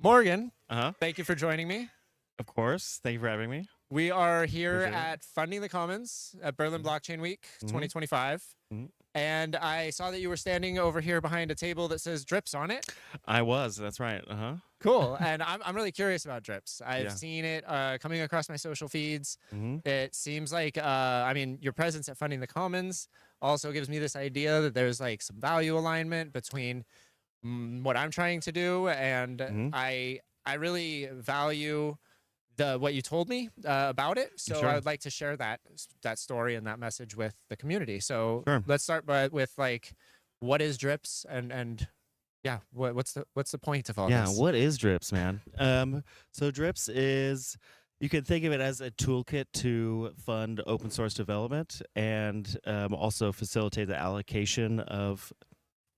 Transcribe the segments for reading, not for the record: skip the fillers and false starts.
Morgan, Uh-huh. thank you for joining me. Of course. Thank you for having me. We are here Appreciate it. at Funding the Commons at Berlin Blockchain Week Mhm. 2025. Mhm. And I saw that you were standing over here behind a table that says drips on it. I was. That's right. Uh-huh. Cool. And I'm really curious about drips. I've Yeah. seen it coming across my social feeds. hmm It seems like, your presence at Funding the Commons also gives me this idea that there's like some value alignment between what I'm trying to do. And hmm I really value what you told me about it. So Sure. I would like to share that story and that message with the community. So Sure. let's start with like, what is drips and yeah, what's the point of all Yeah. this? What is Drips, man? So Drips is, you can think of it as a toolkit to fund open source development and also facilitate the allocation of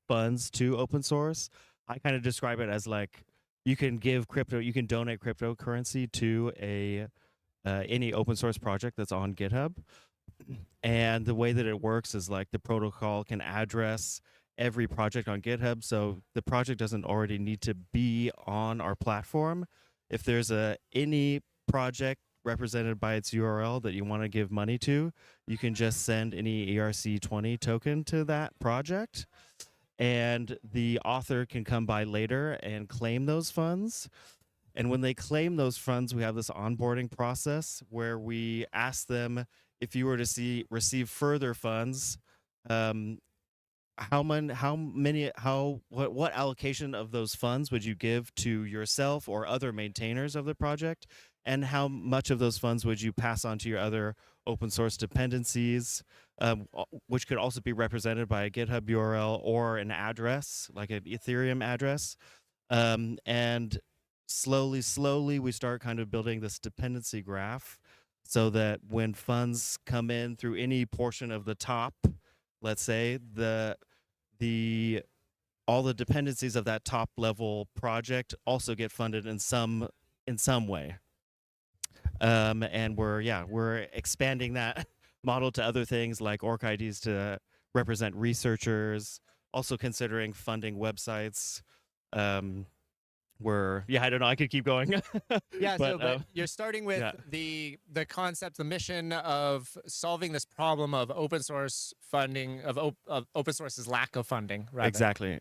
funds to open source. I kind of describe it as like you can donate cryptocurrency to any open source project that's on GitHub. And the way that it works is like the protocol can address every project on GitHub. So the project doesn't already need to be on our platform. If there's any project represented by its URL that you want to give money to, you can just send any ERC20 token to that project. And the author can come by later and claim those funds. And when they claim those funds, we have this onboarding process where we ask them, if you were to receive further funds, what allocation of those funds would you give to yourself or other maintainers of the project, and how much of those funds would you pass on to your other open source dependencies, which could also be represented by a GitHub URL or an address, like an Ethereum address, and slowly we start kind of building this dependency graph so that when funds come in through any portion of the top, let's say all the dependencies of that top level project also get funded in some way. And we're expanding that model to other things like orc IDs to represent researchers, also considering funding websites. I don't know, I could keep going. Yeah, but you're starting with yeah. the concept, the mission of solving this problem of open source funding, of open source's lack of funding, rather. Exactly.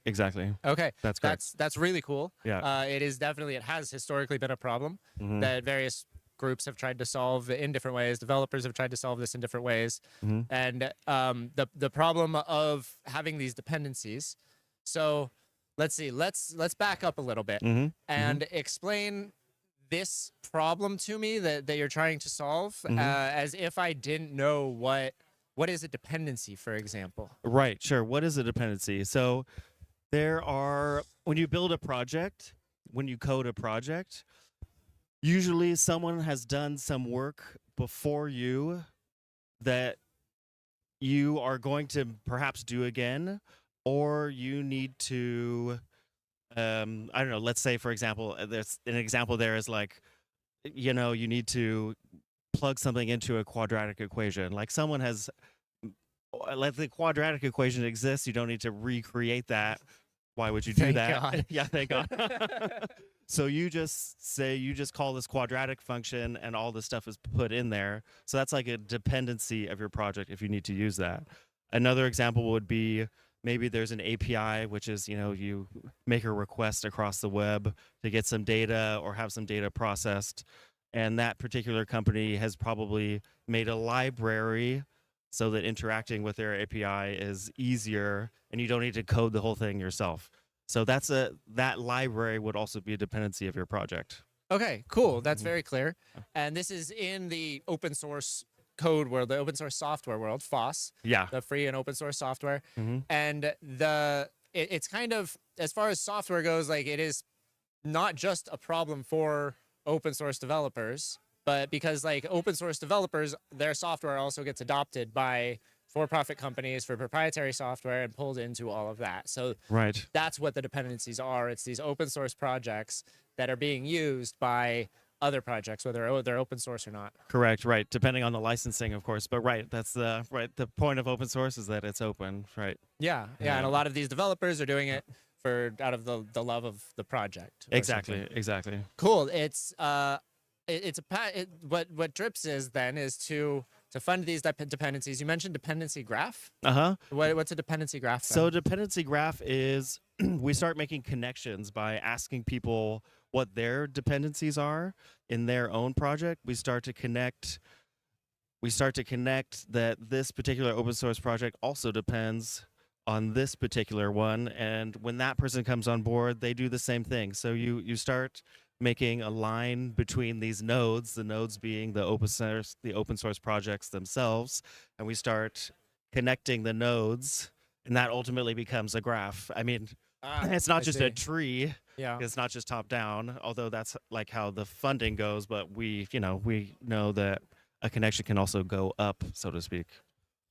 Okay, That's correct. That's really cool. Yeah. It has historically been a problem Mhm. that various groups have tried to solve in different ways. Developers have tried to solve this in different ways, Mhm. and the problem of having these dependencies. So let's see. Let's back up a little bit Mhm. and explain this problem to me that you're trying to solve, as if I didn't know what is a dependency, for example. Right, sure. What is a dependency? So when you build a project, when you code a project, usually someone has done some work before you that you are going to perhaps do again, or you need to, I don't know, let's say, for example, there's an example there is like, you need to plug something into a quadratic equation. Like someone has, like the quadratic equation exists, you don't need to recreate that. Why would you do Thank that? God. Yeah, thank God. So you just call this quadratic function and all this stuff is put in there. So that's like a dependency of your project if you need to use that. Another example would be maybe there's an API, which is, you make a request across the web to get some data or have some data processed. And that particular company has probably made a library so that interacting with their API is easier and you don't need to code the whole thing yourself. So that library would also be a dependency of your project. Okay, cool. That's very clear. And this is in the open source code world, the open source software world, FOSS. Yeah. The free and open source software. Mm-hmm. And it's kind of, as far as software goes, like it is not just a problem for open source developers, but because like open source developers, their software also gets adopted by for-profit companies for proprietary software and pulled into all of that. So right. That's what the dependencies are. It's these open source projects that are being used by other projects, whether they're open source or not. Correct. Right. Depending on the licensing, of course. But right, that's the point of open source is that it's open. Right. Yeah. And a lot of these developers are doing it out of the love of the project. or Exactly. something. Exactly. Cool. What Drips is then is to fund these dependencies. You mentioned dependency graph. Uh-huh. What's a dependency graph? So Then? dependency graph is we start making connections by asking people what their dependencies are in their own project. We start to connect that this particular open source project also depends on this particular one, and when that person comes on board, they do the same thing. So you start making a line between these nodes, the nodes being the open source projects themselves, and we start connecting the nodes, and that ultimately becomes a graph. I mean, it's not I just see. a tree. Yeah. It's not just top down, although that's like how the funding goes, but we know that a connection can also go up, so to speak.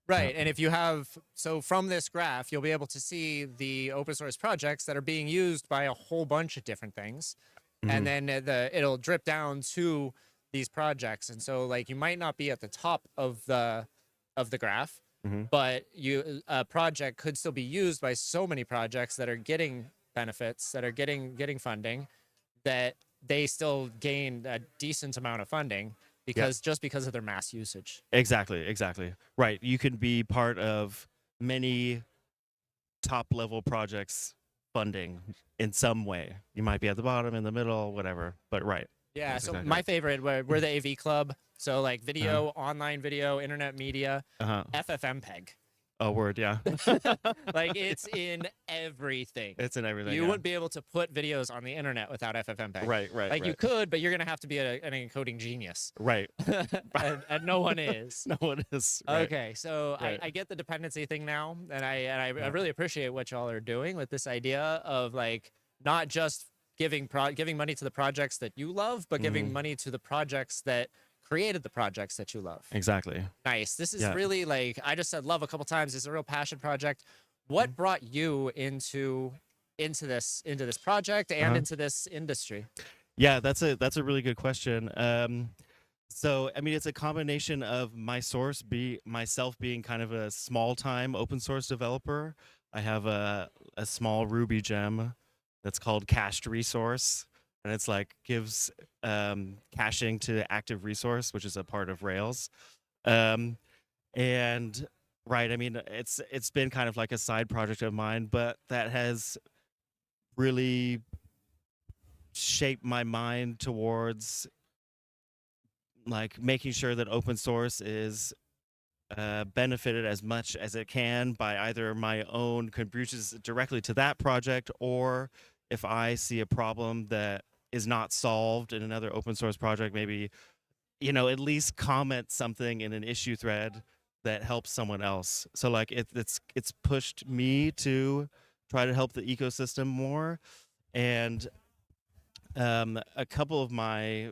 Right. And if you have, so from this graph, you'll be able to see the open source projects that are being used by a whole bunch of different things. And then it'll drip down to these projects. And so like you might not be at the top of the graph, but a project could still be used by so many projects that are getting benefits, that are getting funding, that they still gain a decent amount of funding because of their mass usage. Exactly. Right. You can be part of many top level projects funding in some way. You might be at the bottom, in the middle, whatever. But right. Yeah. That's So exactly my right. favorite, we're the AV club. So like video, online video, internet media, Uh-huh. FFmpeg. Oh, word, yeah. Like it's in everything. It's in everything. You yeah. wouldn't be able to put videos on the internet without FFmpeg. Right. Like you could, but you're gonna have to be an encoding genius. Right. and no one is. No one is. Right. Okay, so Right. I get the dependency thing now, and I really appreciate what y'all are doing with this idea of like not just giving money to the projects that you love, but giving money to the projects that created the projects that you love. Exactly. Nice. This is Yeah. really like I just said love a couple times. It's a real passion project. What brought you into this project and into this industry? Yeah, that's a really good question. So I mean, it's a combination of myself being kind of a small time open source developer. I have a small Ruby gem that's called cached resource, and it's like gives caching to active resource, which is a part of Rails. And right, I mean, it's been kind of like a side project of mine, but that has really shaped my mind towards like making sure that open source is benefited as much as it can by either my own contributions directly to that project, or if I see a problem that is not solved in another open source project, maybe at least comment something in an issue thread that helps someone else. So like it's pushed me to try to help the ecosystem more. And a couple of my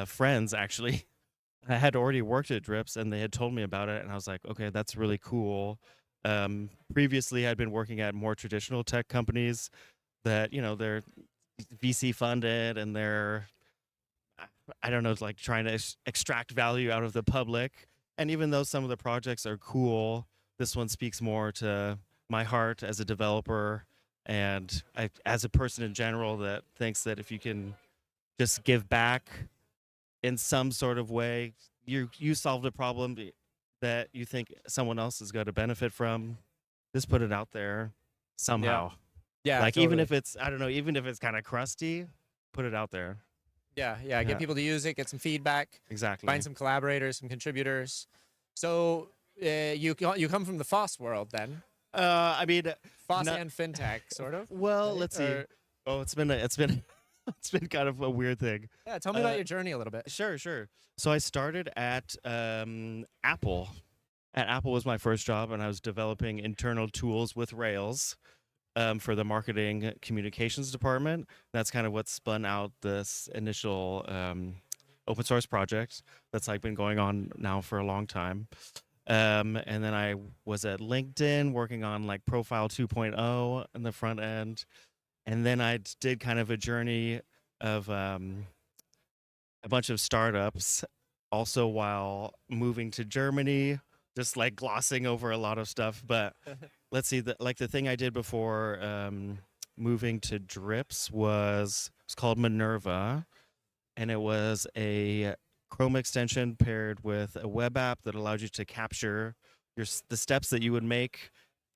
friends actually I had already worked at Drips, and they had told me about it, and I was like, okay, that's really cool. Previously, I'd been working at more traditional tech companies that they're VC funded, and they're I don't know, like trying to extract value out of the public. And even though some of the projects are cool, this one speaks more to my heart as a developer and as a person in general that thinks that if you can just give back in some sort of way, you solved a problem that you think someone else is going to benefit from. Just put it out there somehow. Yeah, like totally. even if it's even if it's kind of crusty, put it out there. Yeah. Get people to use it, get some feedback, Exactly. find some collaborators, some contributors. So you come from the FOSS world then? I mean, FOSS and fintech, sort of. well, right? let's see. Oh, it's been it's been kind of a weird thing. Yeah, tell me about your journey a little bit. Sure. So I started at Apple. At Apple was my first job, and I was developing internal tools with Rails for the marketing communications department. That's kind of what spun out this initial open source project that's like been going on now for a long time. And then I was at LinkedIn working on like Profile 2.0 in the front end. And then I did kind of a journey of a bunch of startups also while moving to Germany, just like glossing over a lot of stuff. But let's see, the thing I did before moving to Drips was it's called Minerva, and it was a Chrome extension paired with a web app that allowed you to capture the steps that you would make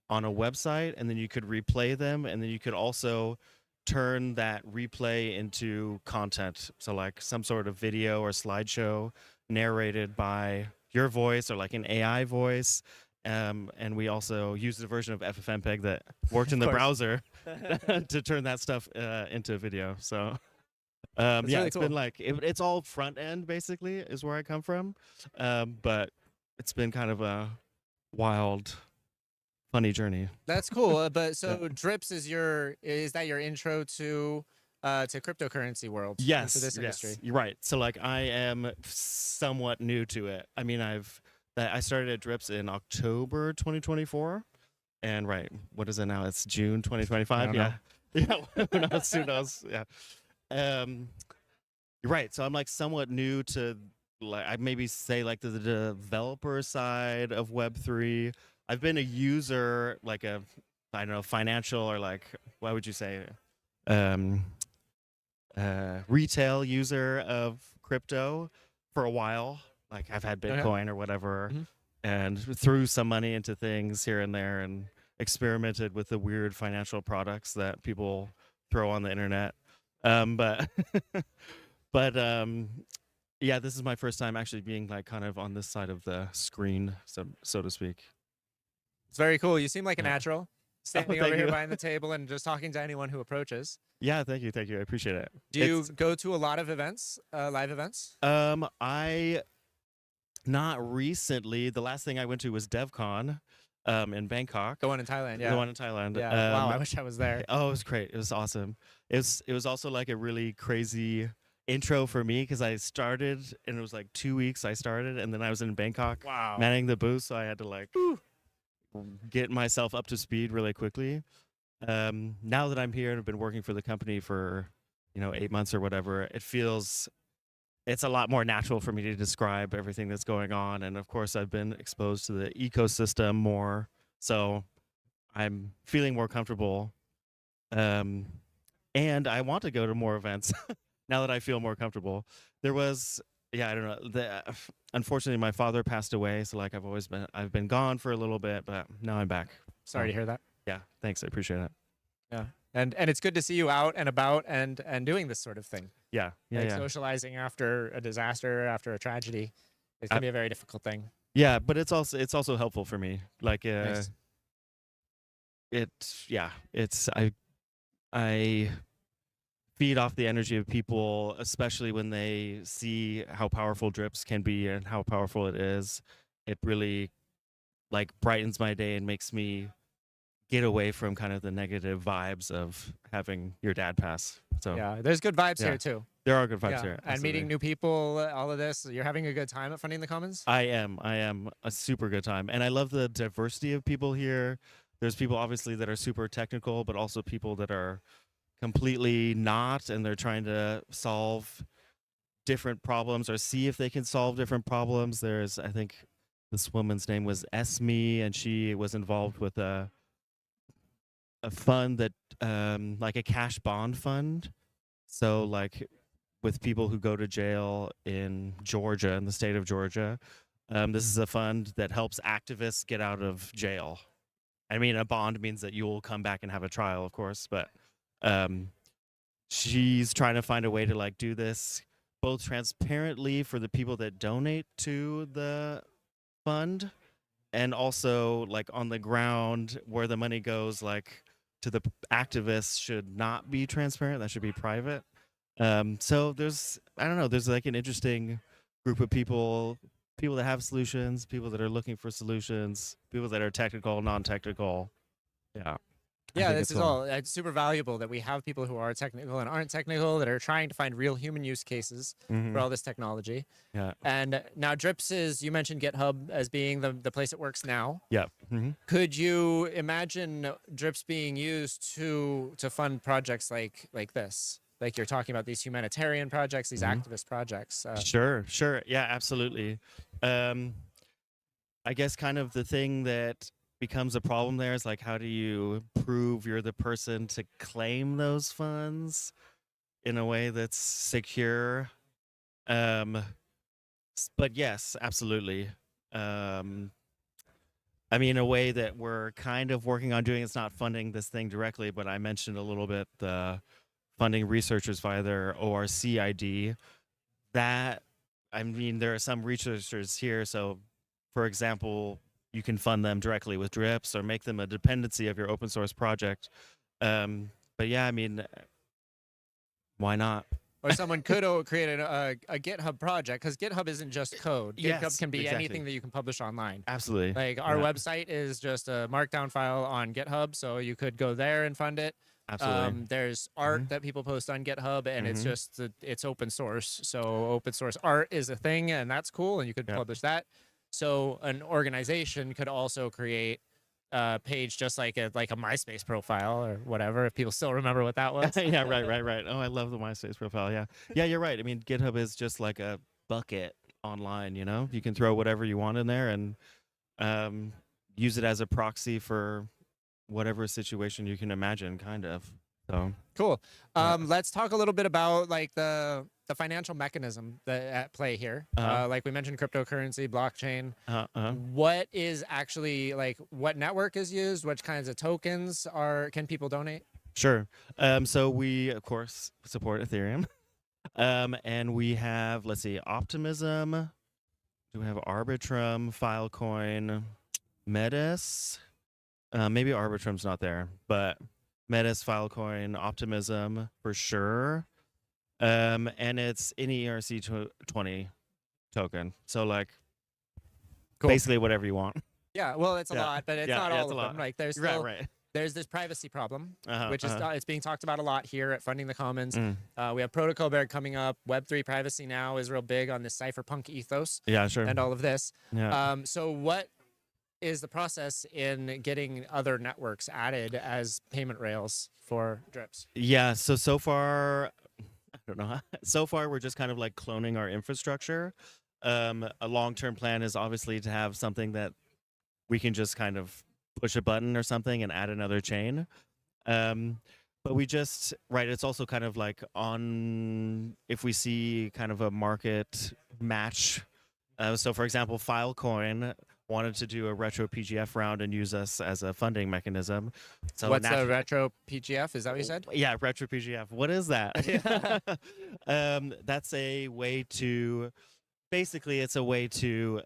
on a website, and then you could replay them, and then you could also turn that replay into content. So like some sort of video or slideshow narrated by your voice or like an AI voice. And we also used a version of FFmpeg that worked in the browser to turn that stuff into a video. So yeah, really it's cool. been like it's all front end basically is where I come from, but it's been kind of a wild, funny journey. That's cool. But so Drips is that your intro to cryptocurrency world? Yes, Into this industry. yes, you're right. So like I am somewhat new to it. I mean, I started at Drips in October 2024, and right, what is it now? It's June 2025. Yeah, yeah. Who knows? Who knows? Yeah. You're right. So I'm like somewhat new to like I maybe say like the developer side of Web3. I've been a user, like a I don't know, financial or like what would you say? Retail user of crypto for a while. Like I've had Bitcoin or whatever, and threw some money into things here and there, and experimented with the weird financial products that people throw on the internet. But but yeah, this is my first time actually being like kind of on this side of the screen, so to speak. It's very cool. You seem like a Yeah. natural, standing thank over here you. behind the table and just talking to anyone who approaches. Yeah, thank you. I appreciate it. Do you go to a lot of events, live events? I not recently. The last thing I went to was DevCon, in Bangkok. The one in Thailand, yeah. The one in Thailand. Yeah. Wow, I wish I was there. Oh, it was great. It was awesome. It was also like a really crazy intro for me because I started and it was like 2 weeks I started, and then I was in Bangkok Wow. manning the booth, so I had to like get myself up to speed really quickly. Now that I'm here and I've been working for the company for 8 months or whatever, it's a lot more natural for me to describe everything that's going on. And of course, I've been exposed to the ecosystem more, so I'm feeling more comfortable. And I want to go to more events now that I feel more comfortable. There was, I don't know. Unfortunately, my father passed away, so like I've been gone for a little bit, but now I'm back. Sorry to hear that. Yeah, thanks. I appreciate it. Yeah. And it's good to see you out and about and doing this sort of thing. Yeah, like socializing after a disaster, after a tragedy, it can be a very difficult thing. Yeah, but it's also helpful for me. Like Nice. I feed off the energy of people, especially when they see how powerful Drips can be and how powerful it is. It really like brightens my day and makes me get away from kind of the negative vibes of having your dad pass. So yeah, there's good vibes here too. There are good vibes here. And meeting new people, all of this. You're having a good time at Funding the Commons? I am a super good time. And I love the diversity of people here. There's people obviously that are super technical, but also people that are completely not, and they're trying to solve different problems or see if they can solve different problems. There's, I think this woman's name was Esme, and she was involved with a fund that like a cash bond fund. So like with people who go to jail in Georgia, in the state of Georgia, this is a fund that helps activists get out of jail. I mean, a bond means that you will come back and have a trial, of course, but she's trying to find a way to like do this both transparently for the people that donate to the fund, and also like on the ground where the money goes, like to the activists, should not be transparent. That should be private. So there's like an interesting group of people that have solutions, people that are looking for solutions, people that are technical, non-technical. Yeah, this is all. It's super valuable that we have people who are technical and aren't technical, that are trying to find real human use cases for all this technology. Yeah. And now Drips is, you mentioned GitHub as being the place it works now. Yeah. Could you imagine Drips being used to fund projects like this? Like you're talking about these humanitarian projects, these activist projects. Sure. Yeah, absolutely. I guess kind of the thing that becomes a problem there is like, how do you prove you're the person to claim those funds in a way that's secure? But yes, absolutely. Um, I mean, a way that we're kind of working on doing, it's not funding this thing directly, but I mentioned a little bit the funding researchers via their ORC ID. That, I mean, there are some researchers here. So, for example, you can fund them directly with drips or make them a dependency of your open source project. But yeah, I mean, why not? Or someone could create a GitHub project, because GitHub isn't just code. GitHub Yes, can be exactly. anything that you can publish online. Absolutely. Like our Yeah. website is just a markdown file on GitHub, so you could go there and fund it. Absolutely. There's art that people post on GitHub, and it's Mhm. just it's open source. So open source art is a thing, and that's cool, and you could Yep. publish that. So an organization could also create a page just like a MySpace profile or whatever, if people still remember what that was. Yeah, right. Oh, I love the MySpace profile. Yeah, you're right. I mean, GitHub is just like a bucket online. You know, you can throw whatever you want in there and use it as a proxy for whatever situation you can imagine, kind of. So Cool. Yeah. Let's talk a little bit about like the financial mechanism that at play here. Like we mentioned, cryptocurrency, blockchain. What is actually like what network is used? Which kinds of tokens can people donate? Sure. So we of course support Ethereum. And we have, let's see, Optimism. Do we have Arbitrum, Filecoin, Metis? Maybe Arbitrum's not there, but Metis, Filecoin, Optimism for sure. And it's any ERC20 token. So like Cool. basically whatever you want. Yeah, well, it's a Yeah. lot, but it's Yeah, not yeah, all it's of a them. lot. Like there's Right, still right. there's this privacy problem, which is Uh-huh. it's being talked about a lot here at Funding the Commons. Mm. We have Protocol Bear coming up. Web3 privacy now is real big on this cypherpunk ethos Yeah, sure. and all of this. Yeah. So what is the process in getting other networks added as payment rails for drips? Yeah, so far, I don't know. So far, we're just kind of like cloning our infrastructure. A long-term plan is obviously to have something that we can just kind of push a button or something and add another chain. But we just, right, it's also kind of like on if we see kind of a market match. So, for example, Filecoin wanted to do a retro PGF round and use us as a funding mechanism. So What's a retro PGF? Is that what you said? Yeah, retro PGF. What is that? That's a way to, basically, it's a way to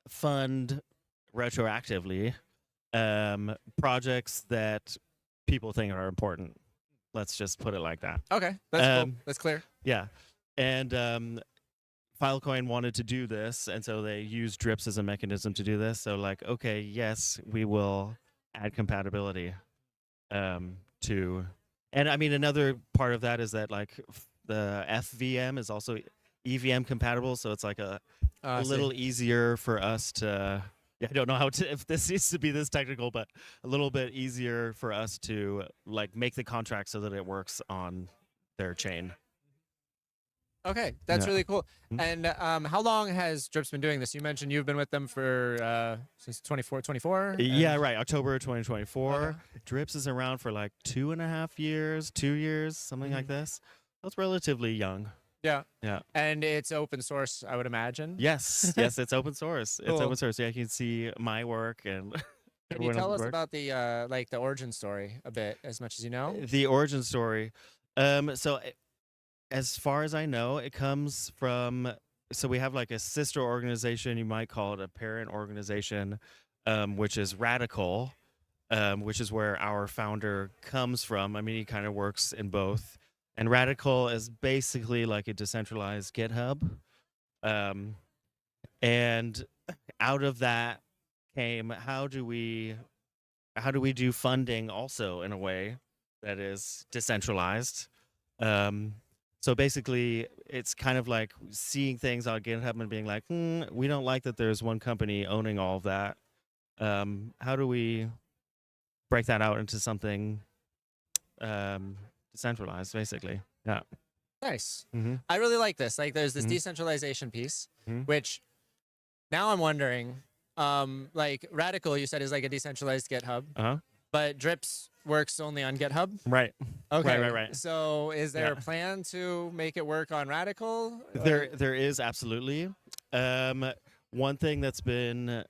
fund retroactively projects that people think are important. Let's just put it like that. Okay, that's cool. That's clear. Yeah. And Filecoin wanted to do this, and so they used drips as a mechanism to do this. So like, okay, yes, we will add compatibility to, and I mean another part of that is that like the FVM is also EVM compatible, so it's like a little easier for us to. Yeah, I don't know if this needs to be this technical, but a little bit easier for us to like make the contract so that it works on their chain. Okay, that's Yeah. really cool. And how long has Drips been doing this? You mentioned you've been with them for since 24? Yeah, right. October 2024. Okay. Drips is around for like 2.5 years, 2 years, something like this. That's relatively young. Yeah. Yeah. And it's open source, I would imagine. Yes, it's open source. It's Cool. open source. Yeah, you can see my work and Can you everyone tell else's us work. about the like the origin story a bit, as much as you know? The origin story. As far as I know, it comes from. So we have like a sister organization. You might call it a parent organization, which is Radicle, which is where our founder comes from. I mean, he kind of works in both. And Radicle is basically like a decentralized GitHub. And out of that came how do we do funding also in a way that is decentralized. So basically, it's kind of like seeing things on GitHub and being like, we don't like that there's one company owning all of that. How do we break that out into something decentralized, basically? Yeah. Nice. Mm-hmm. I really like this. Like there's this Mhm. decentralization piece, Mhm. which now I'm wondering, like Radicle, you said is like a decentralized GitHub, Uh-huh. but Drips works only on GitHub. Right. Okay. Right. So is there Yeah. a plan to make it work on Radicle? There is absolutely. One thing that's been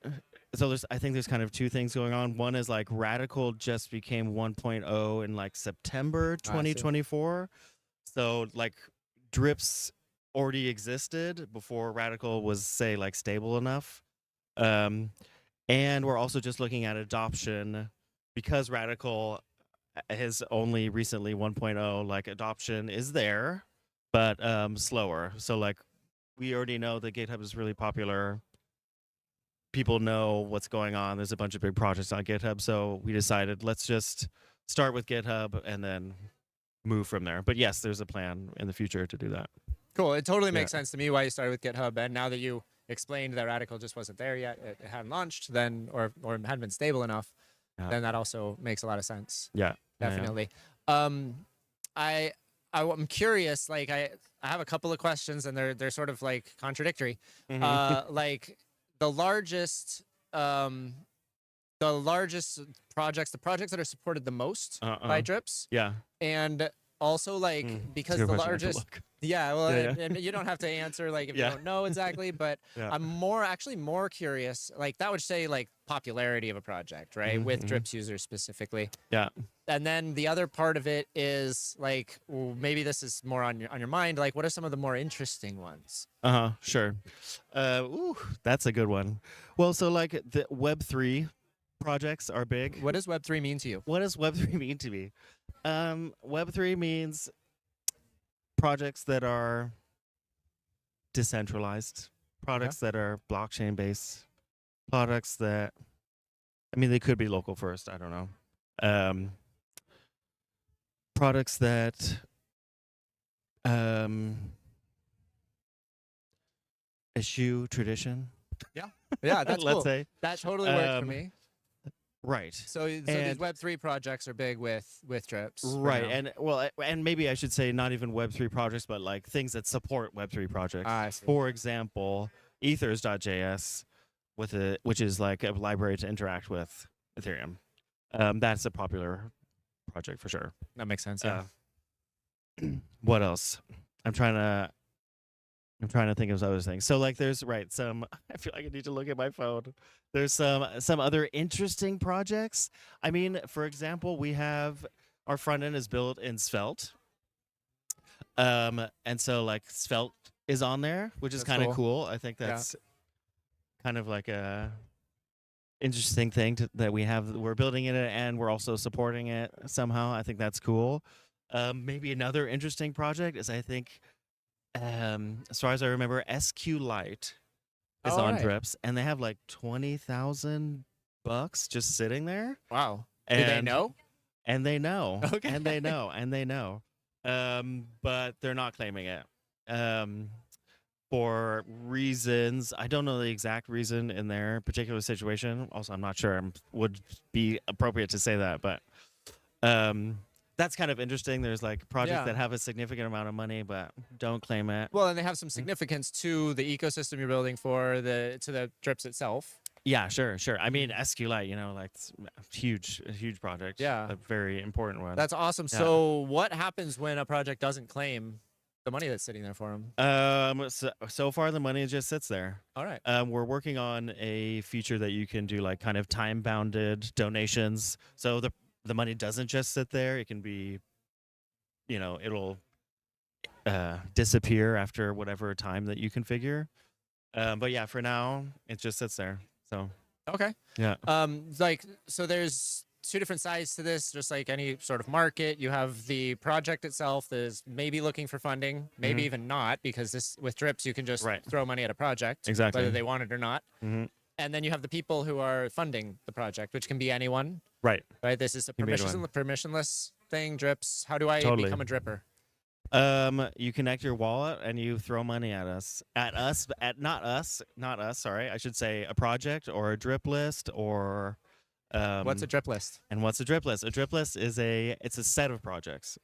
I think there's kind of two things going on. One is like Radical just became 1.0 in like September I see. 2024. So like Drips already existed before Radical was say like stable enough. And we're also just looking at adoption because Radical has only recently 1.0, like adoption is there, but slower. So like we already know that GitHub is really popular. People know what's going on. There's a bunch of big projects on GitHub. So we decided let's just start with GitHub and then move from there. But yes, there's a plan in the future to do that. Cool. It totally makes Yeah. sense to me why you started with GitHub. And now that you explained that Radical just wasn't there yet, it hadn't launched then, or hadn't been stable enough, Yeah. then that also makes a lot of sense. Yeah. Definitely. I'm curious. Like I have a couple of questions, and they're sort of like contradictory. Like the largest projects, the projects that are supported the most by Drips, Yeah. and also like because Good the question. I have to largest. look. Yeah, well, Yeah. and you don't have to answer like if Yeah. you don't know exactly, but Yeah. I'm actually more curious. Like that would say like popularity of a project, right? With Drips users specifically. Yeah. And then the other part of it is like maybe this is more on your mind. Like, what are some of the more interesting ones? Sure. That's a good one. Well, so like the Web3 projects are big. What does Web3 mean to you? What does Web3 mean to me? Web3 means projects that are decentralized, products that are blockchain based, products that, I mean, they could be local first. I don't know. Products that eschew tradition. Yeah, that's Let's cool. say. That totally worked for me. Right. So these And- Web3 projects are big with Drips. for Right. now. And well, and maybe I should say not even Web3 projects, but like things that support Web3 projects. I see. For example, ethers.js which is like a library to interact with Ethereum. That's a popular project for sure. That makes sense. Yeah. What else? I'm trying to think of other things. So like there's some I feel like I need to look at my phone. There's some other interesting projects. I mean, for example, we have our front end is built in Svelte. And so like Svelte is on there, which is That's kind of cool. cool. I think that's kind of like a interesting thing that we have. We're building it and we're also supporting it somehow. I think that's cool. Maybe another interesting project is I think as far as I remember, SQLite is on right. Drips, and they have like $20,000 just sitting there. Wow. Do And they know? And they know. Okay. And they know. And they know. But they're not claiming it. For reasons I don't know the exact reason in their particular situation. Also, I'm not sure would be appropriate to say that, but that's kind of interesting. There's like projects that have a significant amount of money but don't claim it. Well, and they have some significance to the ecosystem you're building to the Drips itself. Yeah, sure. I mean, SQLite, like it's a huge project. Yeah. A very important one. That's awesome. Yeah. So what happens when a project doesn't claim the money that's sitting there for them? So far the money just sits there. All right. We're working on a feature that you can do like kind of time-bounded donations. So the money doesn't just sit there. It can be, it'll disappear after whatever time that you configure. But yeah, for now, it just sits there. So Okay. yeah. So there's two different sides to this, just like any sort of market. You have the project itself that is maybe looking for funding, maybe even not, because with Drips, you can just throw money at a project, Exactly. whether they want it or not. Mm-hmm. And then you have the people who are funding the project, which can be anyone. Right. This is a You made permissionless thing, Drips. How do I Totally. become a Dripper? You connect your wallet and you throw money at not us. Sorry, I should say a project or a drip list or. What's a drip list? And what's a drip list? A drip list is it's a set of projects.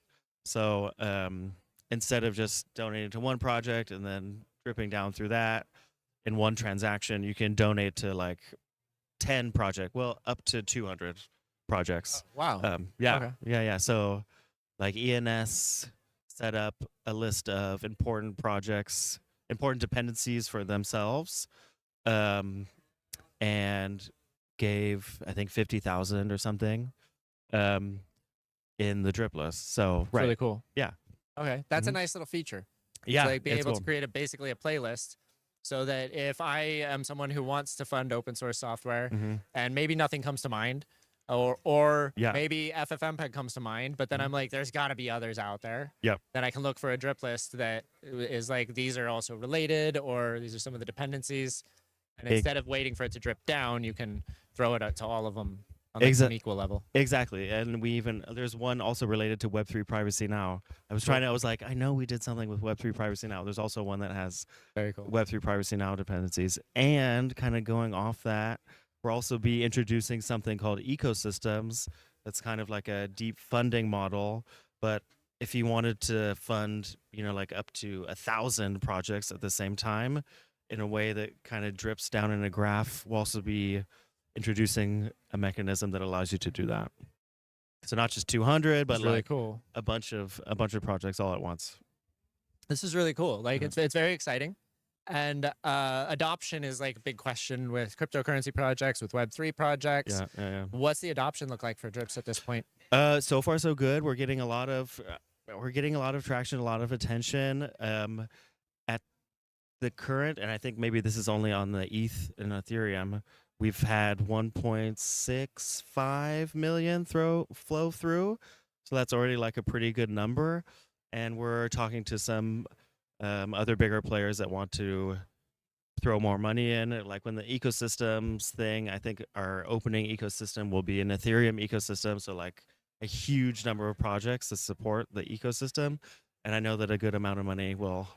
So instead of just donating to one project and then dripping down through that in one transaction, you can donate to like 10 project, well, up to 200 projects. Wow. Yeah, Okay. yeah. So like ENS set up a list of important projects, important dependencies for themselves, um, and gave I think 50,000 or something um, in the drip list. So It's right, really cool. yeah, Okay. That's a Mhm. nice little feature. yeah, Like being it's able to cool. create basically a playlist so that if I am someone who wants to fund open source software hmm and maybe nothing comes to mind, or Yeah, maybe FFmpeg comes to mind, but then Mhm. I'm like, there's got to be others out there. Yep. Then I can look for a drip list that is like, these are also related, or these are some of the dependencies. And Ex- instead of waiting for it to drip down, you can throw it out to all of them on like exa- some equal level. exactly. And we even there's one also related to Web3 privacy now. I was like, I know we did something with Web3 privacy now. There's also one that has Very cool. Web3 privacy now dependencies. And kind of going off that, we'll also be introducing something called ecosystems. That's kind of like a deep funding model. But if you wanted to fund, like up to 1,000 projects at the same time in a way that kind of drips down in a graph, we'll also be introducing a mechanism that allows you to do that. So not just 200, but It's really like cool. a bunch of projects all at once. This is really cool. Like Yeah. it's very exciting. And adoption is like a big question with cryptocurrency projects, with Web3 projects. Yeah. What's the adoption look like for drips at this point? So far so good. We're getting a lot of traction, a lot of attention. At the current, and I think maybe this is only on the ETH and Ethereum. We've had 1.65 million flow through, so that's already like a pretty good number. And we're talking to some other bigger players that want to throw more money in. Like when the ecosystems thing, I think our opening ecosystem will be an Ethereum ecosystem. So like a huge number of projects to support the ecosystem. And I know that a good amount of money will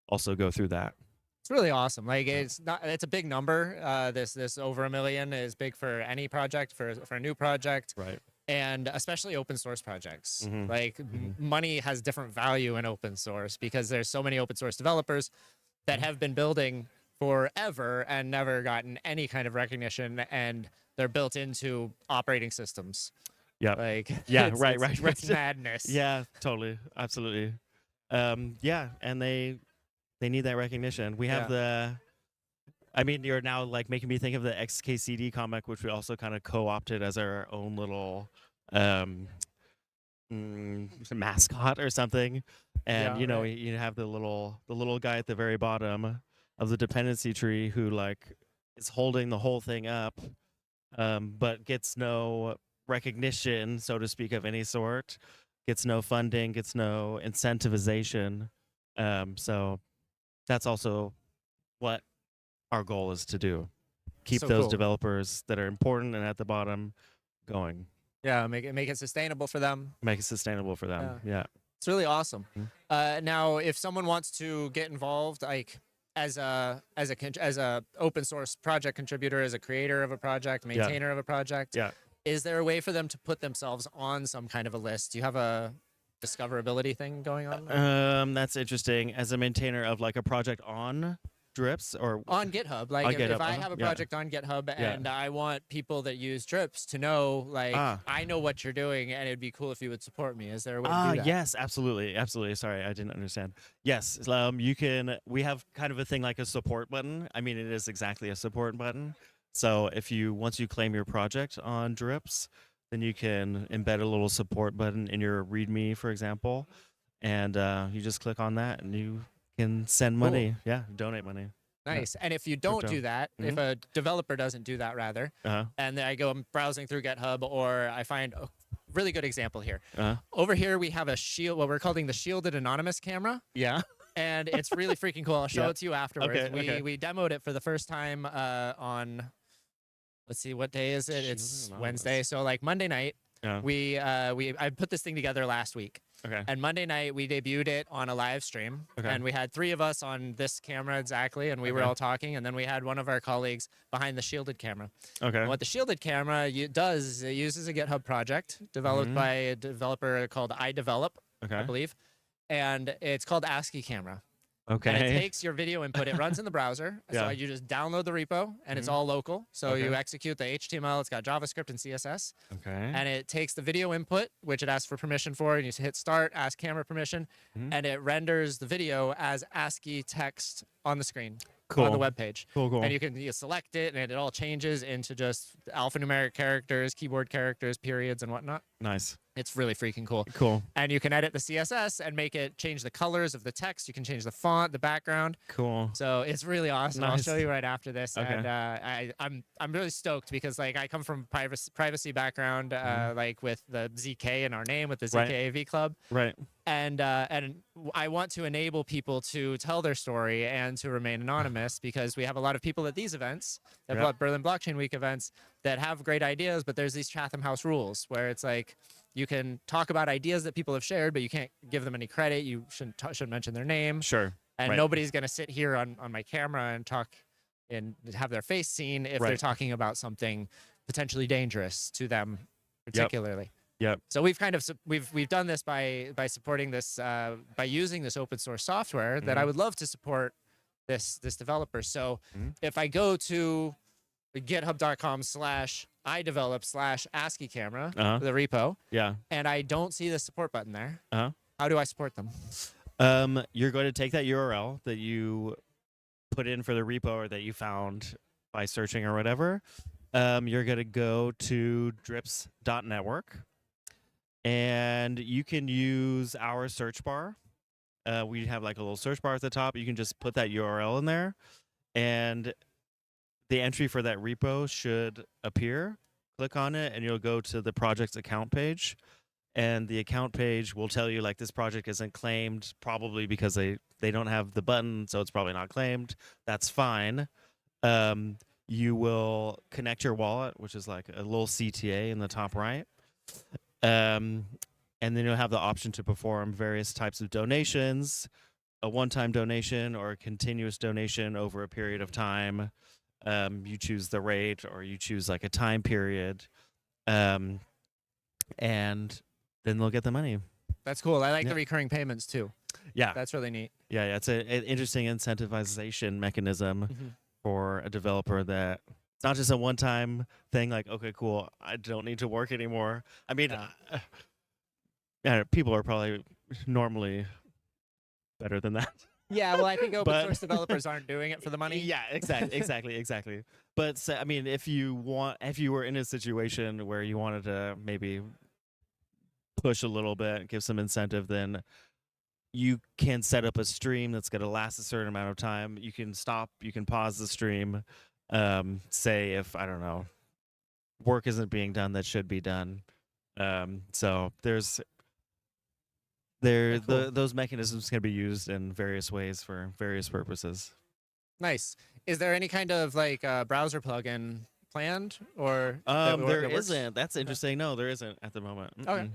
also go through that. It's really awesome. Like it's a big number. This over 1 million is big for any project, for a new project. Right. And especially open source projects. Mhm. Like money has different value in open source because there's so many open source developers that have been building forever and never gotten any kind of recognition, and they're built into operating systems. Yeah. Like Yeah. it's, Right. it's madness. Yeah. Totally. Absolutely. Yeah. And they need that recognition. We have I mean, you're now like making me think of the XKCD comic, which we also kind of co-opted as our own little mascot or something. And Yeah, right. you have the little guy at the very bottom of the dependency tree who like is holding the whole thing up, but gets no recognition, so to speak, of any sort. Gets no funding, gets no incentivization. So that's also what our goal is to do. Keep So those cool. developers that are important and at the bottom going. Yeah, make it sustainable for them. Make it sustainable for them. Yeah. It's really awesome. Mhm. Now, if someone wants to get involved, like as a open source project contributor, as a creator of a project, maintainer of a project, Yeah. is there a way for them to put themselves on some kind of a list? Do you have a discoverability thing going on? That's interesting. As a maintainer of like a project on Drips or On GitHub, like On if GitHub, I have a yeah. project on GitHub Yeah. and I want people that use drips to know, like, I know what you're doing, and it'd be cool if you would support me. Is there a way to do that? Yes, absolutely. Sorry, I didn't understand. Yes, you can. We have kind of a thing like a support button. I mean, it is exactly a support button. So if once you claim your project on Drips, then you can embed a little support button in your README, for example, and you just click on that and you can send money. Cool. Yeah, donate money. Nice. And if you don't Crypto. do that, if a developer doesn't do that, rather, and then I'm browsing through GitHub, or I find a really good example here. Over here, we have a shield, what we're calling the shielded anonymous camera. Yeah. And it's really freaking cool. I'll show it to you afterwards. Okay. We demoed it for the first time on, let's see, what day is it? It's Wednesday. So like Monday night, I put this thing together last week. Okay. And Monday night we debuted it on a live stream, and we had 3 of us on this camera exactly, and we were all talking, and then we had one of our colleagues behind the shielded camera. Okay. And what the shielded camera does is it uses a GitHub project developed by a developer called iDevelop, I believe, and it's called ASCII camera. And it Okay. takes your video input. It runs in the browser. Yeah. So you just download the repo, and it's all local. So you execute the HTML. It's got JavaScript and CSS. Okay. And it takes the video input, which it asks for permission for, and you hit start, ask camera permission, and it renders the video as ASCII text on the screen on the web page. Cool. And you select it, and it all changes into just alphanumeric characters, keyboard characters, periods, and whatnot. Nice. It's really freaking cool. Cool. And you can edit the CSS and make it change the colors of the text. You can change the font, the background. Cool. So it's really awesome. I'll Nice. show you right after this. Okay. And I'm really stoked because like I come from privacy background, like with the ZK in our name with the ZKAV club. Right. And I want to enable people to tell their story and to remain anonymous because we have a lot of people at these events, at Berlin Blockchain Week events, that have great ideas, but there's these Chatham House rules where it's like you can talk about ideas that people have shared, but you can't give them any credit. You shouldn't mention their name. Sure. And nobody's going to sit here on my camera and talk and have their face seen if they're talking about something potentially dangerous to them particularly. Yep. So we've kind of we've done this by supporting this by using this open source software that I would love to support this developer. So if I go to github.com/iDevelop/ASCII camera, the repo, and I don't see the support button there, how do I support them? You're going to take that URL that you put in for the repo or that you found by searching or whatever. You're going to go to drips.network. And you can use our search bar. We have like a little search bar at the top. You can just put that URL in there, and the entry for that repo should appear. Click on it, and you'll go to the project's account page. And the account page will tell you like this project isn't claimed, probably because they don't have the button, so it's probably not claimed. That's fine. You will connect your wallet, which is like a little CTA in the top right. And then you'll have the option to perform various types of donations, a one-time donation or a continuous donation over a period of time. You choose the rate or you choose like a time period. And then they'll get the money. That's cool. I like the recurring payments too. Yeah. That's really neat. Yeah, it's an interesting incentivization mechanism for a developer that it's not just a one-time thing like, okay, cool, I don't need to work anymore. I mean, people are probably normally better than that. Yeah, well, I think open source developers aren't doing it for the money. Yeah, exactly. But I mean, if you were in a situation where you wanted to maybe push a little bit, give some incentive, then you can set up a stream that's going to last a certain amount of time. You can stop, you can pause the stream. Say if, I don't know, work isn't being done that should be done. So those mechanisms can be used in various ways for various purposes. Nice. Is there any kind of like browser plugin planned or there isn't? That's interesting. No, there isn't at the moment. Okay.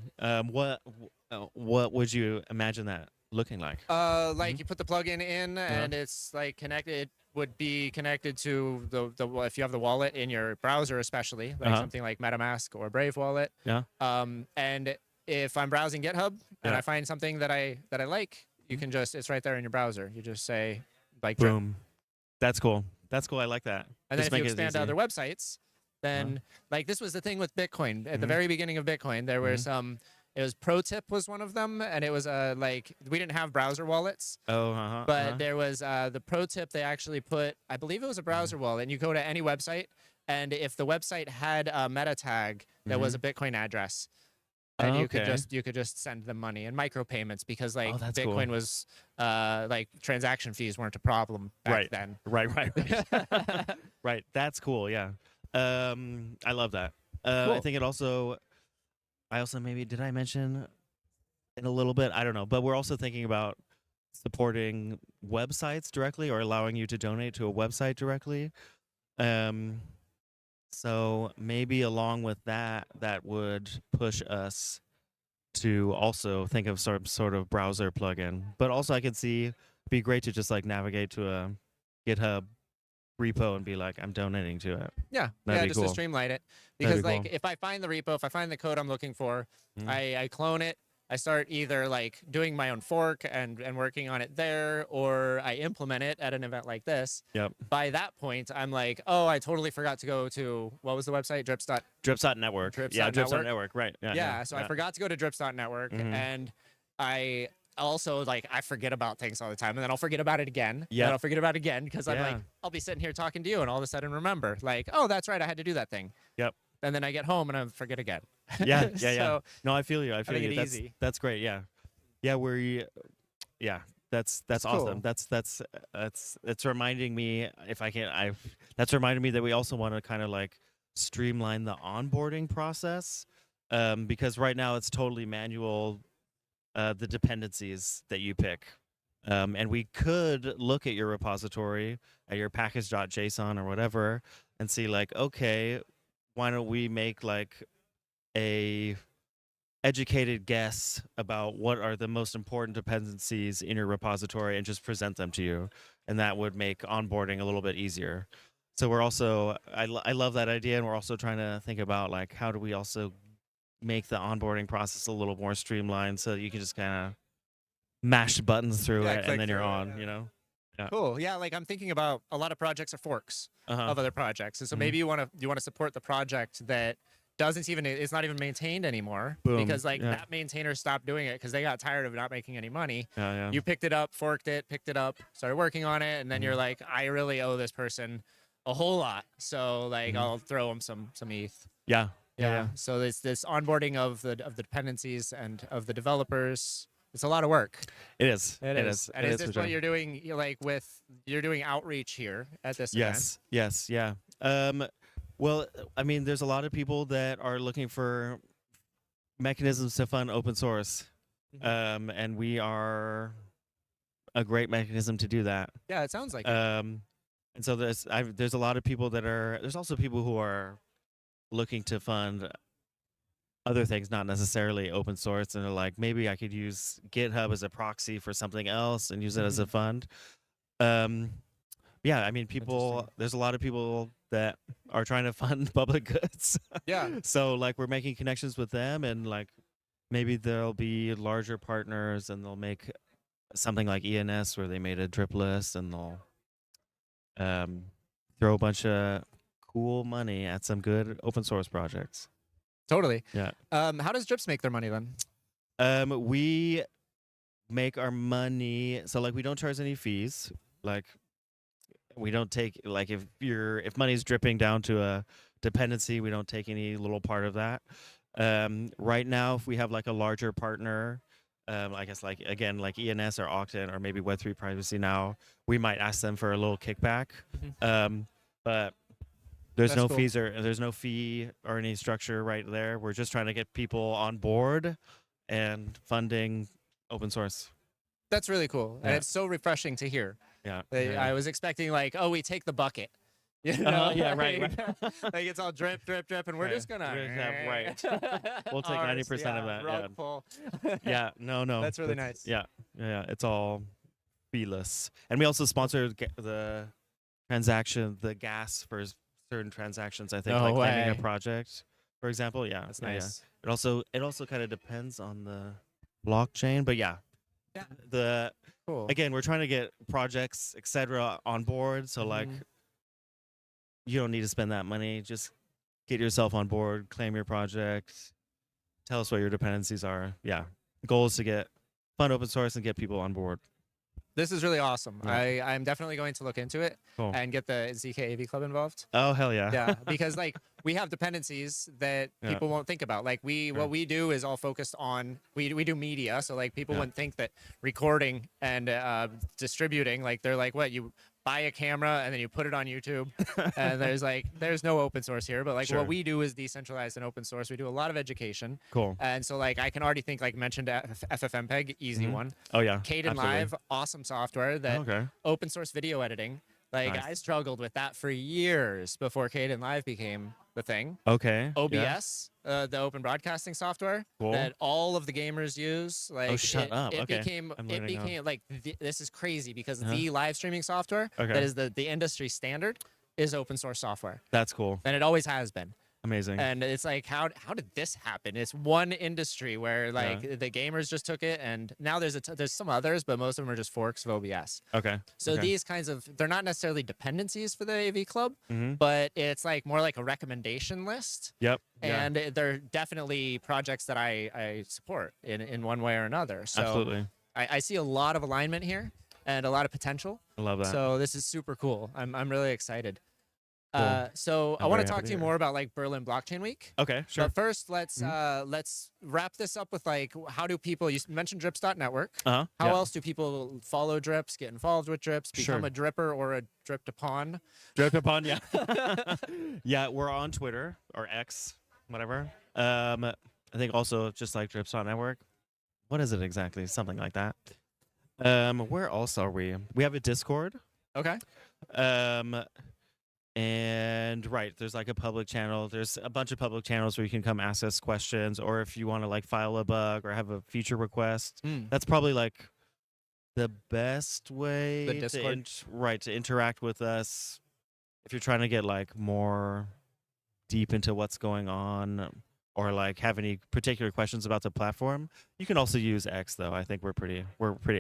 What would you imagine that looking like? Like you put the plugin in and it's like connected. It would be connected to the if you have the wallet in your browser, especially like something like MetaMask or Brave Wallet. Yeah. And if I'm browsing GitHub and I find something that I like, you can just it's right there in your browser. You just say like boom. That's cool. I like that. And then if you expand to other websites, then like this was the thing with Bitcoin at the very beginning of Bitcoin. There were some. It was ProTip was one of them, and it was like we didn't have browser wallets. But there was the ProTip. They actually put, I believe it was a browser wallet, and you go to any website, and if the website had a meta tag that was a Bitcoin address, and you could just send them money and micropayments because like Bitcoin was like transaction fees weren't a problem back then. Right. Right. That's cool. Yeah. I love that. Cool. I think it also. I also maybe did I mention in a little bit? I don't know, but we're also thinking about supporting websites directly or allowing you to donate to a website directly. So maybe along with that would push us to also think of some sort of browser plugin. But also I could see it'd be great to just like navigate to a GitHub repo and be like, I'm donating to it. Yeah, just to streamline it. Because like if I find the repo, if I find the code I'm looking for, I clone it, I start either like doing my own fork and working on it there, or I implement it at an event like this. Yep. By that point, I'm like, oh, I totally forgot to go to, what was the website? Drips.network. Yeah, Drips.network. Drips.network. Right. Yeah, so I forgot to go to drips.network, and I also like I forget about things all the time, and then I'll forget about it again. Yeah. And I'll forget about it again because I'm like, Yeah. I'll be sitting here talking to you, and all of a sudden remember, like, oh, that's right, I had to do that thing. Yep. And then I get home and I forget again. Yeah. Yeah. So No, I feel you. I feel make you. it That's easy. that's great. Yeah. Yeah. That's awesome. Cool. That's reminding me, if I can, that's reminding me that we also want to kind of like streamline the onboarding process, because right now it's totally manual, the dependencies that you pick. And we could look at your repository, at your package.json or whatever, and see like, okay, why don't we make like a educated guess about what are the most important dependencies in your repository and just present them to you, and that would make onboarding a little bit easier. So we're also, I love that idea, and we're also trying to think about like how do we also make the onboarding process a little more streamlined so that you can just kind of mash buttons through Yeah, it click and then you're through it, on, yeah. you know. Cool. Yeah, like I'm thinking about a lot of projects are forks Uh-huh. of other projects, and so Mhm. maybe you want to support the project that doesn't even it's not even maintained anymore Boom. because like Yeah. that maintainer stopped doing it because they got tired of not making any money. Yeah. You picked it up, forked it, picked it up, started working on it, and then you're Mhm. like, I really owe this person a whole lot, so like Mhm. I'll throw them some ETH. Yeah. So this onboarding of the dependencies and of the developers, it's a lot of work. It is. It is. And It is is this for what sure. you're doing? Like you're doing outreach here at this event? Yes, yeah. Well, I mean, there's a lot of people that are looking for mechanisms to fund open source, and we are a great mechanism to do that. Yeah, it sounds like it. And so there's a lot of people that are. There's also people who are looking to fund other things, not necessarily open source, and they're like, maybe I could use GitHub as a proxy for something else and use it as a fund. Yeah, I mean, there's a lot of people that are trying to fund public goods. Yeah. So like we're making connections with them, and like maybe there'll be larger partners and they'll make something like ENS where they made a drip list, and they'll throw a bunch of cool money at some good open source projects. Totally. Yeah. How does Drips make their money then? We make our money, so like we don't charge any fees. Like we don't take, like if money's dripping down to a dependency, we don't take any little part of that. Right now, if we have like a larger partner, I guess like again like ENS or Octane or maybe Web3 Privacy Now, we might ask them for a little kickback. But there's That's no cool. fees there's no fee or any structure right there. We're just trying to get people on board and funding open source. That's really cool, and Yeah. it's so refreshing to hear. Yeah. I was expecting like, oh, we take the bucket. You know? Yeah, right. Like it's all drip, drip, drip, and we're Right. just gonna Right. We'll take 90% of that, Rug yeah. pull. Yeah, no. That's really nice. Yeah. It's all feeless. And we also sponsor the gas for certain transactions, I think, No like claiming a way. project, for example. Yeah. That's Yeah. nice. It also kind of depends on the blockchain, but yeah. Yeah. Cool. Again, we're trying to get projects, etc., on board. So like, you don't need to spend that money. Just get yourself on board, claim your project, tell us what your dependencies are. Yeah. The goal is to fund open source and get people on board. This is really awesome. Yeah. I'm definitely going to look into it Cool. and get the ZK AV Club involved. Oh, hell yeah. Yeah, because like we have dependencies that Yeah. people won't think about. Like what we do is all focused on we do media, so like people wouldn't think that recording and distributing, like they're like, what, you buy a camera and then you put it on YouTube, and there's no open source here, but like Sure. what we do is decentralized and open source. We do a lot of education, Cool. and so like I can already think, like mentioned FFmpeg, easy one. Oh yeah. Caden absolutely. Live, awesome software that Okay. open source video editing. Like Nice. I struggled with that for years before Caden Live became the thing. Okay. Yeah. OBS, the open broadcasting software Cool. that all of the gamers use. Like shut up. It Okay. became I'm it learning now. became like this is crazy because Uh-huh. the live streaming software Okay. that is the industry standard is open source software, That's cool. and it always has been. Amazing. And it's like, how did this happen? It's one industry where like the gamers just took it, and now there's some others, but most of them are just forks of OBS. Okay. So okay. these kinds of, they're not necessarily dependencies for the AV Club, Mhm. but it's like more like a recommendation list. Yep. Yeah. And they're definitely projects that I support in one way or another. So Absolutely. I see a lot of alignment here and a lot of potential. I love that. So this is super cool. I'm really excited. Cool. So I I'm want very to talk happy to to you hear. more about like Berlin Blockchain Week. Okay. Sure. But first, let's wrap this up with like, how do people? You mentioned Drips.network. Uh-huh. How yeah. else do people follow Drips, get involved with Drips, become Sure. a dripper or a dripped upon? Drip upon, yeah. Yeah, we're on Twitter or X, whatever. I think also just like Drips on Network. What is it exactly? Something like that. Where else are we? We have a Discord. Okay. And right, there's like a public channel. There's a bunch of public channels where you can come ask us questions, or if you want to like file a bug or have a feature request. That's probably like the best way The Discord? to interact with us. If you're trying to get like more deep into what's going on, or like have any particular questions about the platform, you can also use X though. I think we're pretty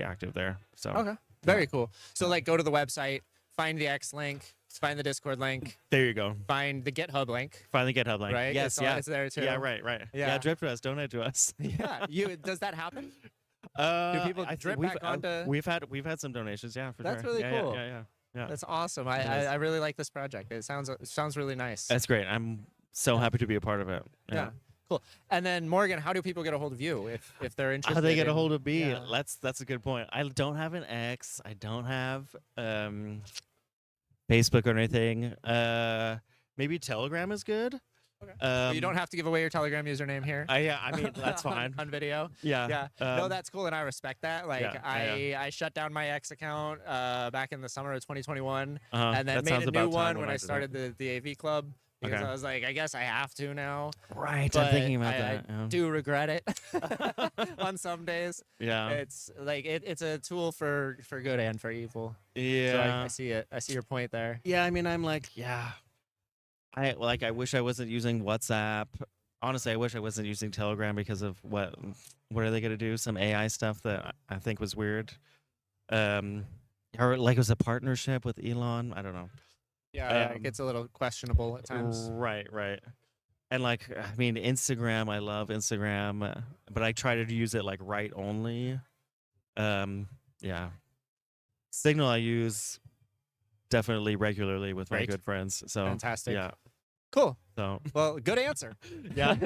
active there. So Okay. Very cool. So like, go to the website, find the X link, find the Discord link, there you go. find the GitHub link. Find the GitHub link. Right. Yes. It's there too. Yeah. Right. Yeah. Drip to us. Donate to us. Yeah. Does that happen? Do people drip back onto- We've had some donations. Yeah, for That's sure. really Yeah, cool. Yeah. That's awesome. is. I really like this project. It sounds really nice. That's great. I'm so happy to be a part of it. Yeah. Cool. And then Morgan, how do people get a hold of you if they're interested? How do they get a in- hold of me? Yeah. That's a good point. I don't have an X. I don't have Facebook or anything. Maybe Telegram is good. Okay. But you don't have to give away your Telegram username here. I mean that's on- fine. on video. Yeah. Yeah. No, that's cool, and I respect that. Like, yeah. I shut down my X account back in the summer of 2021, Uh-huh. and then That made sounds a new about time one when I did that. started the AV Club. Because Okay. I was like, I guess I have to now. Right. But I'm thinking about I that. yeah. do regret it on some days. Yeah. It's like it's a tool for good and for evil. Yeah. So I see it. I see your point there. Yeah, I mean, I'm like, I wish I wasn't using WhatsApp. Honestly, I wish I wasn't using Telegram because of what are they gonna do? Some AI stuff that I think was weird. Or like it was a partnership with Elon. I don't know. Yeah, it gets a little questionable at times. Right. And like, I mean, Instagram. I love Instagram, but I try to use it like right only. Yeah. Signal I use definitely regularly with my Right. good friends. So Fantastic. Yeah. Cool. So Well, good answer. yeah.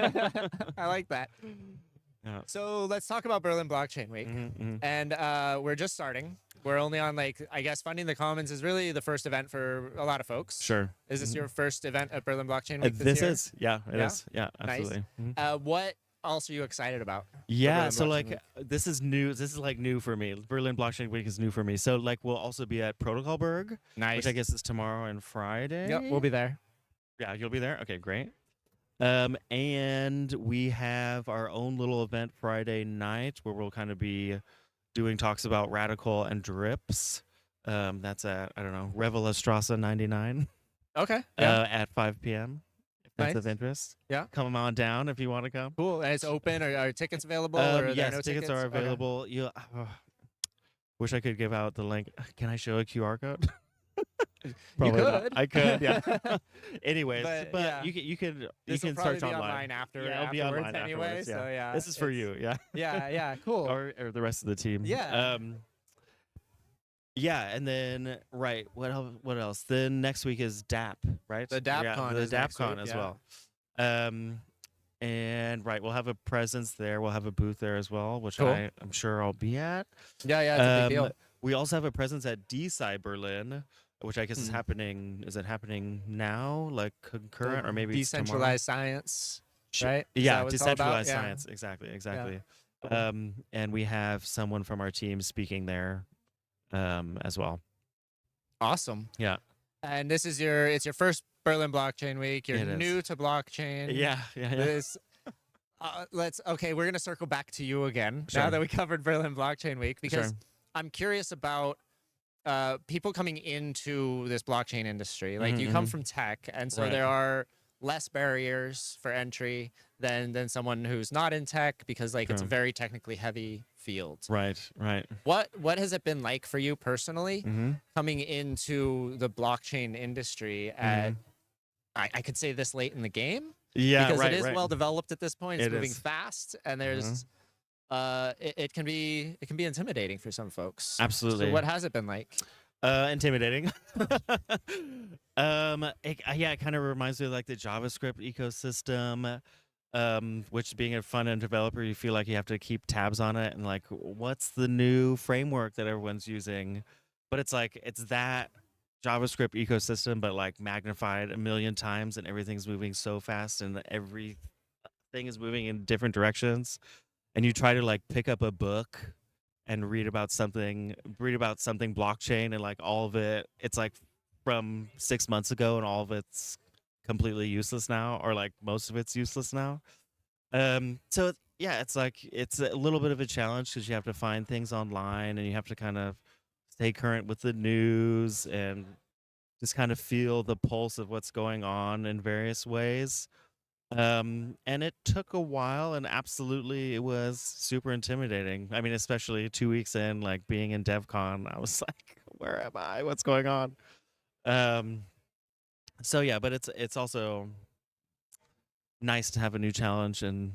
I like that. Yeah. So let's talk about Berlin Blockchain Week. And we're just starting. We're only on like, I guess funding the commons is really the first event for a lot of folks. Sure. Is this your first event at Berlin Blockchain Week This year? is. Yeah, it Yeah? is. Yeah, Nice. absolutely. Mhm. What else are you excited about? Yeah, Berlin so Blockchain like Week? this is new. This is like new for me. Berlin Blockchain Week is new for me. So like we'll also be at Protocolberg, Nice. which I guess is tomorrow and Friday. Yep, we'll be there. Yeah, you'll be there. Okay, great. And we have our own little event Friday night where we'll kind of be doing talks about Radicle and Drips. That's at I don't know Revelastrasse 99 Okay. Yeah. at 5 p.m. If that's Nice. of interest. Yeah. Come on down if you want to come. Cool. And it's open. Are tickets available? Or are there Yes, no tickets are Okay. available. You wish I could give out the link. Can I show a QR code? Probably not. could. I could. Yeah. Anyways, But, yeah. you can This will probably search be online. after. Yeah, it'll be afterwards online anyway. afterwards, yeah. So yeah. This is for it's- you. Yeah. Yeah. Cool. or the rest of the team. Yeah. Yeah, and then right, what else? Then next week is DAP, right? The DAPCon the is next DAPCon week, as yeah. well. And right, we'll have a presence there. We'll have a booth there as well, which Cool. I'm sure I'll be at. Yeah. It's a big deal. We also have a presence at DeSci Berlin, which I guess is happening. Is it happening now, like concurrent, or maybe it's tomorrow? decentralized science, right? Is Yeah, that what it's all about? decentralized Yeah. science. Exactly. And we have someone from our team speaking there, as well. Awesome. Yeah. And this is it's your first Berlin Blockchain Week. You're It is. new to blockchain. Yeah. This. We're gonna circle back to you again now Sure. that we covered Berlin Blockchain Week because Sure. I'm curious about people coming into this blockchain industry. Like Mhm, you come from tech, and so Right. there are less barriers for entry than someone who's not in tech, because like it's a True. very technically heavy field. Right. What has it been like for you personally Mm-hmm. coming into the blockchain industry at I could say this late in the game, Yeah, because right, it is right. well developed at this point. It's It moving is. fast, and there's it can be intimidating for some folks. So Absolutely. what has it been like? Intimidating. It kind of reminds me of like the JavaScript ecosystem. Which being a front end developer, you feel like you have to keep tabs on it and like, what's the new framework that everyone's using? But it's like it's that JavaScript ecosystem, but like magnified a million times, and everything's moving so fast, and everything is moving in different directions. And you try to like pick up a book and read about something blockchain, and like all of it's like from 6 months ago, and all of it's completely useless now, or like most of it's useless now. It's like it's a little bit of a challenge because you have to find things online, and you have to kind of stay current with the news and just kind of feel the pulse of what's going on in various ways. And it took a while, and absolutely it was super intimidating. I mean, especially 2 weeks in, like being in DevCon, I was like, where am I? What's going on? So yeah, but it's also nice to have a new challenge and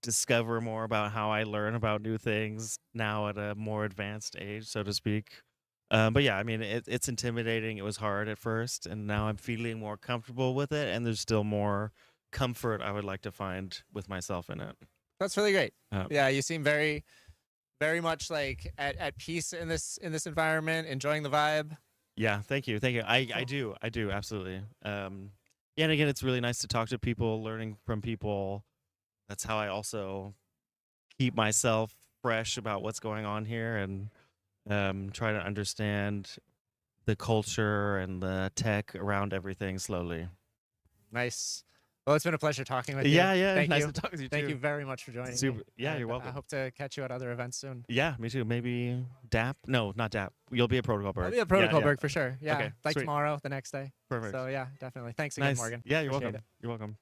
discover more about how I learn about new things now at a more advanced age, so to speak. But yeah, I mean, it's intimidating. It was hard at first, and now I'm feeling more comfortable with it, and there's still more comfort I would like to find with myself in it. That's really great. Uh, Yeah, you seem very much like at peace in this environment, enjoying the vibe. Yeah, thank you. I do absolutely. Yeah, and again, it's really nice to talk to people, learning from people. That's how I also keep myself fresh about what's going on here, and try to understand the culture and the tech around everything slowly. Nice. Well, it's been a pleasure talking with you. Yeah. Thank Nice you. to talk with you Thank too. you very much for joining Super. me. Yeah, you're And welcome. I hope to catch you at other events soon. Yeah, me too. Maybe DAP? No, not DAP. You'll be a protocol bird. I'll be a protocol berg for sure. Yeah. Okay, like sweet. tomorrow, the next day. Perfect. So yeah, definitely. Thanks again, Nice. Morgan. Yeah, you're Appreciate welcome. it. You're welcome.